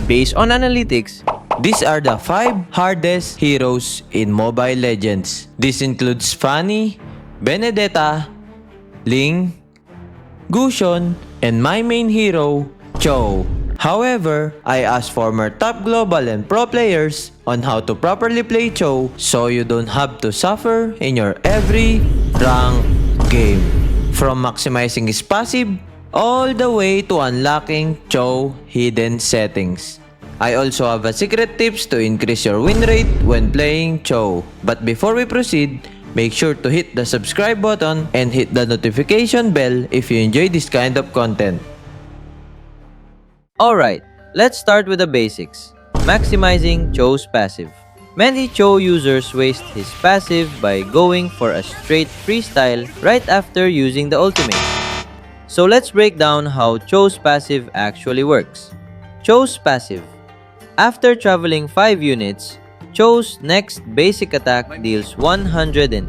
Based on analytics, These are the 5 hardest heroes in Mobile Legends. This includes Fanny, Benedetta, Ling, Gusion, and my main hero, Chou. However, I asked former top global and pro players on how to properly play Chou so you don't have to suffer in your every rank game. From maximizing his passive all the way to unlocking Chou hidden settings. I also have a secret tips to increase your win rate when playing Chou. But before we proceed, make sure to hit the subscribe button and hit the notification bell if you enjoy this kind of content. alright, let's start with the basics. Maximizing Chou's passive. Many Chou users waste his passive by going for a straight freestyle right after using the ultimate. So let's break down how Chou's passive actually works. Chou's passive. After traveling 5 units, Chou's next basic attack deals 180%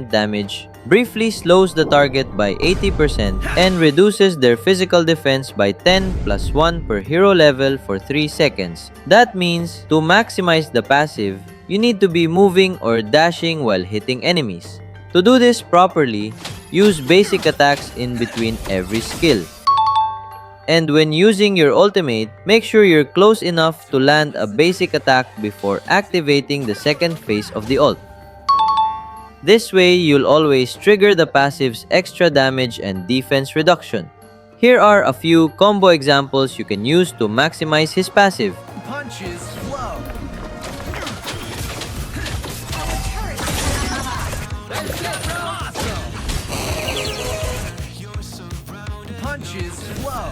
damage, briefly slows the target by 80%, and reduces their physical defense by 10 plus 1 per hero level for 3 seconds. That means, to maximize the passive, you need to be moving or dashing while hitting enemies. To do this properly, use basic attacks in between every skill. And when using your ultimate, make sure you're close enough to land a basic attack before activating the second phase of the ult. This way, you'll always trigger the passive's extra damage and defense reduction. Here are a few combo examples you can use to maximize his passive. Punches flow. Punches flow.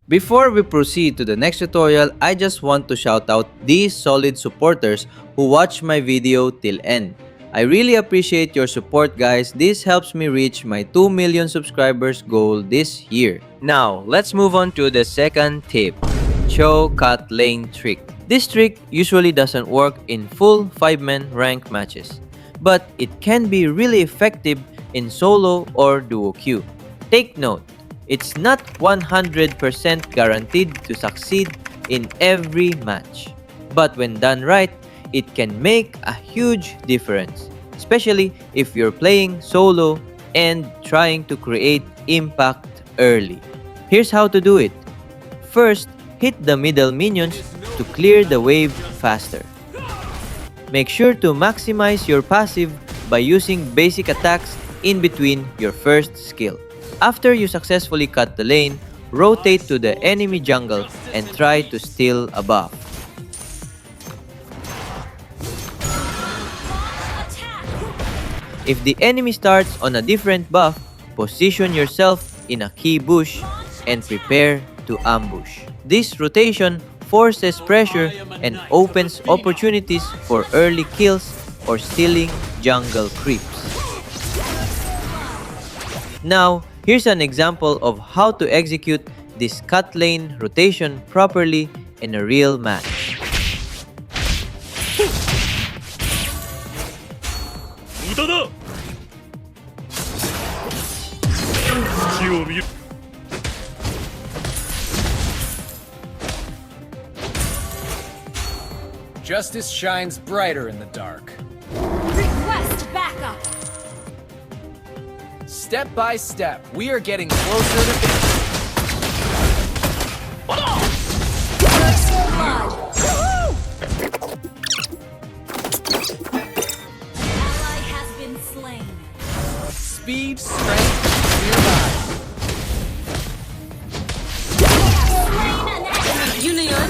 Before we proceed to the next tutorial, I just want to shout out these solid supporters who watch my video till end. I really appreciate your support, guys. This helps me reach my 2 million subscribers goal this year. Now, let's move on to the second tip. Chou cut lane trick. This trick usually doesn't work in full 5-man rank matches, but it can be really effective in solo or duo queue. Take note, it's not 100% guaranteed to succeed in every match. But when done right, it can make a huge difference, especially if you're playing solo and trying to create impact early. Here's how to do it. First, hit the middle minions to clear the wave faster. Make sure to maximize your passive by using basic attacks in between your first skill. After you successfully cut the lane, rotate to the enemy jungle and try to steal a buff. If the enemy starts on a different buff, position yourself in a key bush and prepare to ambush. This rotation forces pressure and opens opportunities for early kills or stealing jungle creeps. Now, here's an example of how to execute this cut lane rotation properly in a real match. Justice shines brighter in the dark. Request backup. Step by step, we are getting closer to victory. First blood. Ally has been slain. Speed, strength, nearby. Slain an enemy. Union.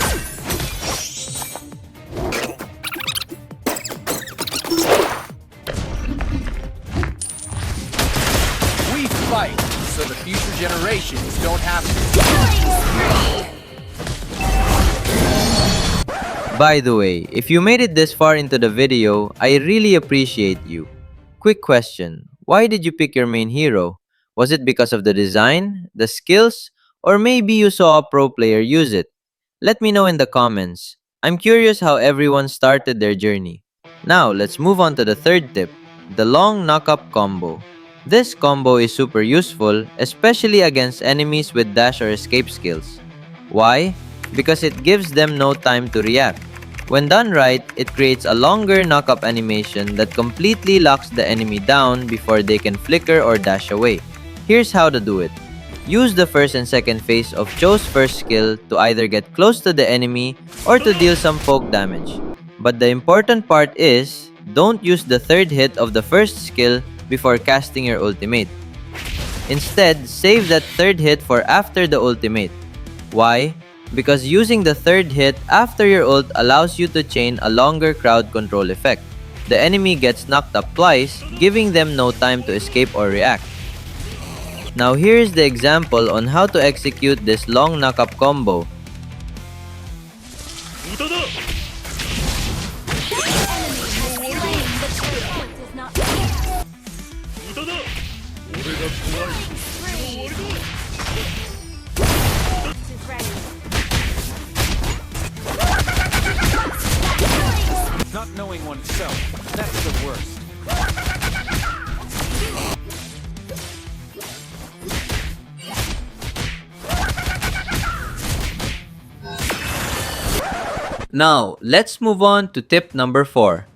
We fight so the future generations By the way, if you made it this far into the video, I really appreciate you. Quick question, why did you pick your main hero? Was it because of the design, the skills, or maybe you saw a pro player use it? Let me know in the comments. I'm curious how everyone started their journey. Now, let's move on to the third tip, the long knockup combo. This combo is super useful, especially against enemies with dash or escape skills. Why? Because it gives them no time to react. When done right, it creates a longer knockup animation that completely locks the enemy down before they can flicker or dash away. Here's how to do it. Use the first and second phase of Chou's first skill to either get close to the enemy or to deal some poke damage. But the important part is, don't use the third hit of the first skill before casting your ultimate. Instead, save that third hit for after the ultimate. Why? Because using the third hit after your ult allows you to chain a longer crowd control effect. The enemy gets knocked up twice, giving them no time to escape or react. Now here's the example on how to execute this long knockup combo. Not knowing oneself, that's the worst. Now, let's move on to tip number 4.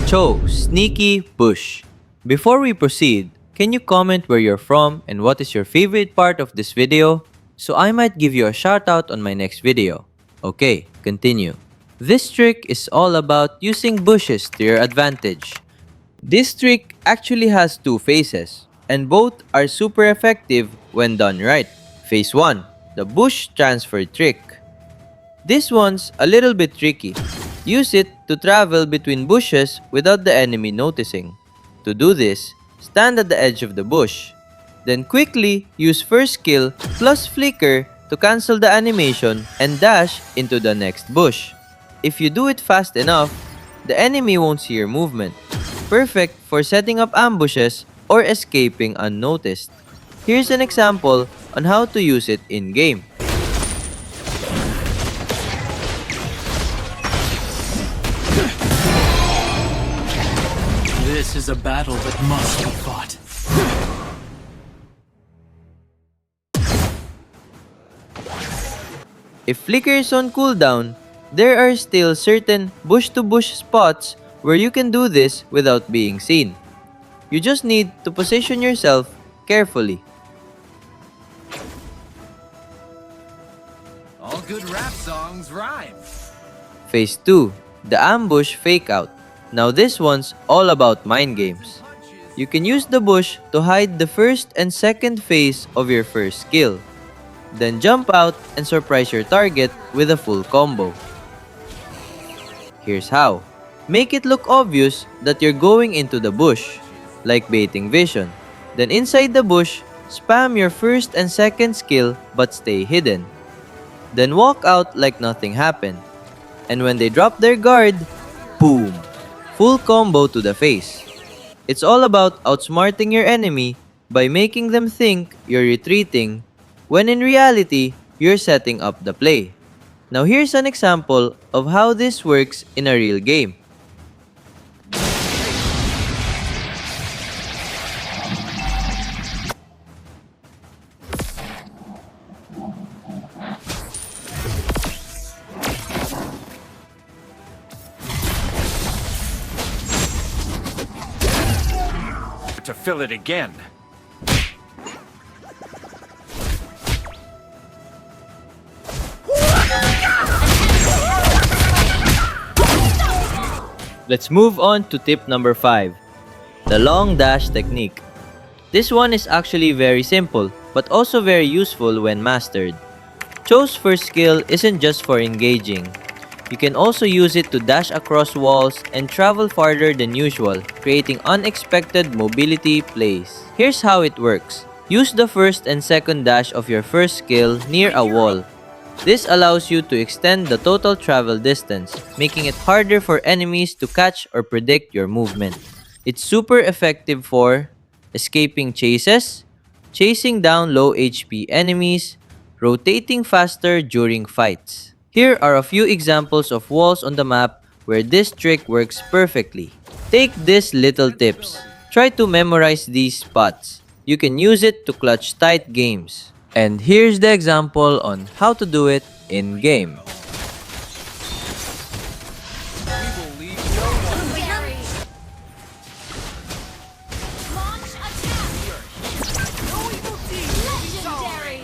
Chou, sneaky bush. Before we proceed, can you comment where you're from and what is your favorite part of this video? So I might give you a shout out on my next video. Okay, continue. This trick is all about using bushes to your advantage. This trick actually has two phases, and both are super effective when done right. Phase 1, the bush transfer trick. This one's a little bit tricky. Use it to travel between bushes without the enemy noticing. To do this, stand at the edge of the bush. Then quickly use first skill plus flicker to cancel the animation and dash into the next bush. If you do it fast enough, the enemy won't see your movement. Perfect for setting up ambushes or escaping unnoticed. Here's an example on how to use it in-game. This is a battle that must be fought. If flicker is on cooldown, there are still certain bush-to-bush spots where you can do this without being seen. You just need to position yourself carefully. All good rap songs rhyme. Phase 2, the ambush fake out. Now this one's all about mind games. You can use the bush to hide the first and second phase of your first skill. Then jump out and surprise your target with a full combo. Here's how. Make it look obvious that you're going into the bush, like baiting vision. Then inside the bush, spam your first and second skill but stay hidden. Then walk out like nothing happened. And when they drop their guard, boom! Full combo to the face. It's all about outsmarting your enemy by making them think you're retreating when in reality, you're setting up the play. Now here's an example of how this works in a real game. To fill it again. Let's move on to tip number 5, the long dash technique. This one is actually very simple, but also very useful when mastered. Chou's first skill isn't just for engaging. You can also use it to dash across walls and travel farther than usual, creating unexpected mobility plays. Here's how it works. Use the first and second dash of your first skill near a wall. This allows you to extend the total travel distance, making it harder for enemies to catch or predict your movement. It's super effective for escaping chases, chasing down low HP enemies, rotating faster during fights. Here are a few examples of walls on the map where this trick works perfectly. Take these little tips. Try to memorize these spots. You can use it to clutch tight games. And here's the example on how to do it in game. Legendary. Launch attack. Legendary. Legendary.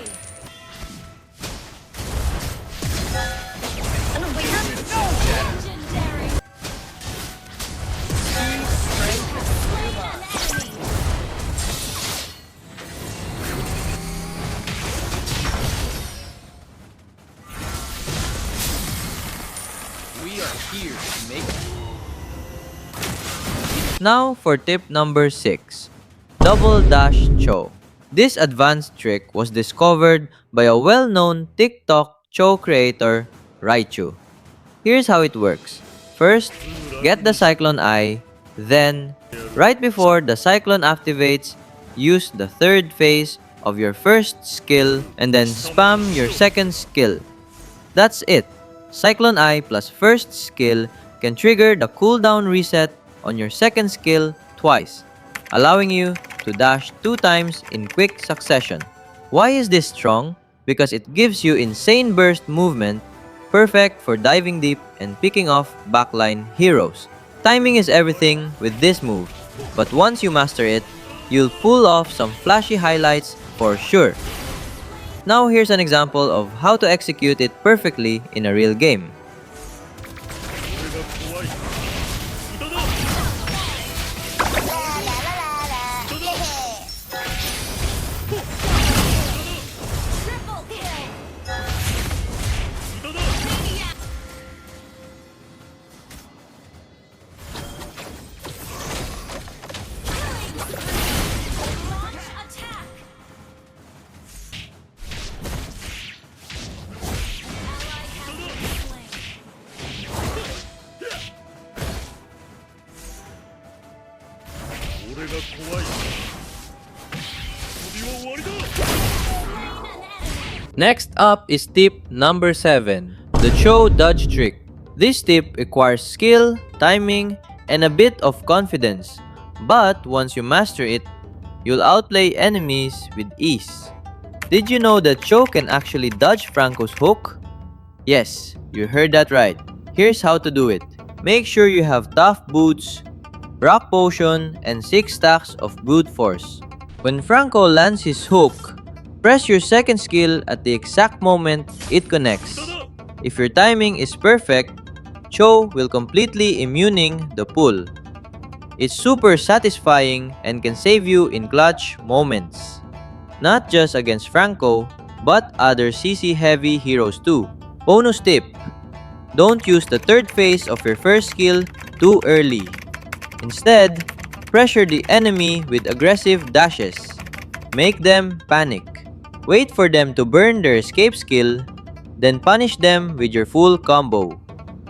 Slain an enemy. We are here to make Now for tip number 6. Double Dash Chou. This advanced trick was discovered by a well-known TikTok Chou creator, Chou. Here's how it works. First, get the Cyclone Eye, then, right before the Cyclone activates, use the third phase of your first skill and then spam your second skill. That's it. Cyclone Eye plus first skill can trigger the cooldown reset on your second skill twice, allowing you to dash 2 times in quick succession. Why is this strong? Because it gives you insane burst movement, perfect for diving deep and picking off backline heroes. Timing is everything with this move, but once you master it, you'll pull off some flashy highlights for sure. Now here's an example of how to execute it perfectly in a real game. Triple kill. Launch attack. Ally has been slain. Slain an enemy. Next up is tip number 7, the Chou dodge trick. This tip requires skill, timing, and a bit of confidence. But once you master it, you'll outplay enemies with ease. Did you know that Chou can actually dodge Franco's hook? Yes, you heard that right. Here's how to do it. Make sure you have tough boots, rock potion, and 6 stacks of brute force. When Franco lands his hook, press your second skill at the exact moment it connects. If your timing is perfect, Chou will completely immuning the pull. It's super satisfying and can save you in clutch moments. Not just against Franco, but other CC heavy heroes too. Bonus tip: don't use the third phase of your first skill too early. Instead, pressure the enemy with aggressive dashes. Make them panic. Wait for them to burn their escape skill, then punish them with your full combo.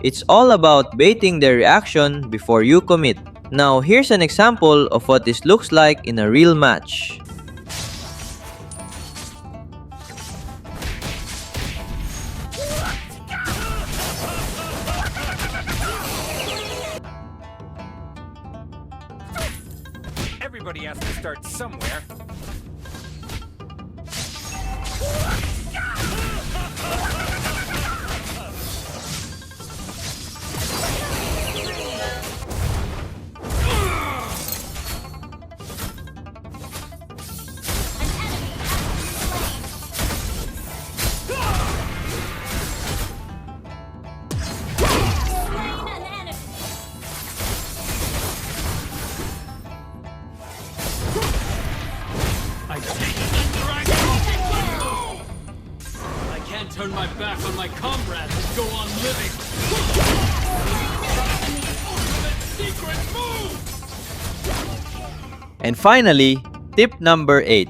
It's all about baiting their reaction before you commit. Now here's an example of what this looks like in a real match. Everybody has to start somewhere. Slain an enemy. I can't turn my back on my comrades and go on living. Secret move! And finally, tip number 8,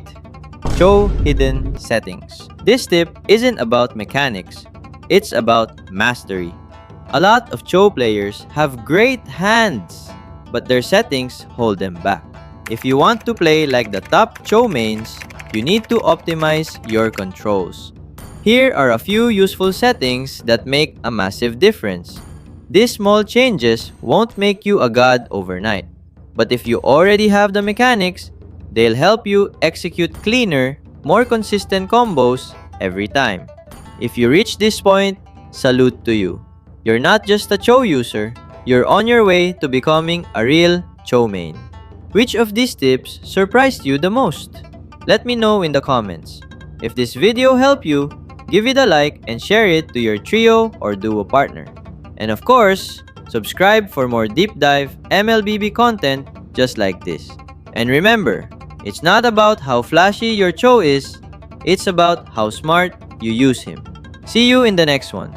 Chou hidden settings. This tip isn't about mechanics, it's about mastery. A lot of Chou players have great hands, but their settings hold them back. If you want to play like the top Chou mains, you need to optimize your controls. Here are a few useful settings that make a massive difference. These small changes won't make you a god overnight, but if you already have the mechanics, they'll help you execute cleaner, more consistent combos every time. If you reach this point, salute to you. You're not just a Chou user, you're on your way to becoming a real Chou main. Which of these tips surprised you the most? Let me know in the comments. If this video helped you, give it a like and share it to your trio or duo partner. And of course, subscribe for more deep dive MLBB content just like this. And remember, it's not about how flashy your Chou is, it's about how smart you use him. See you in the next one.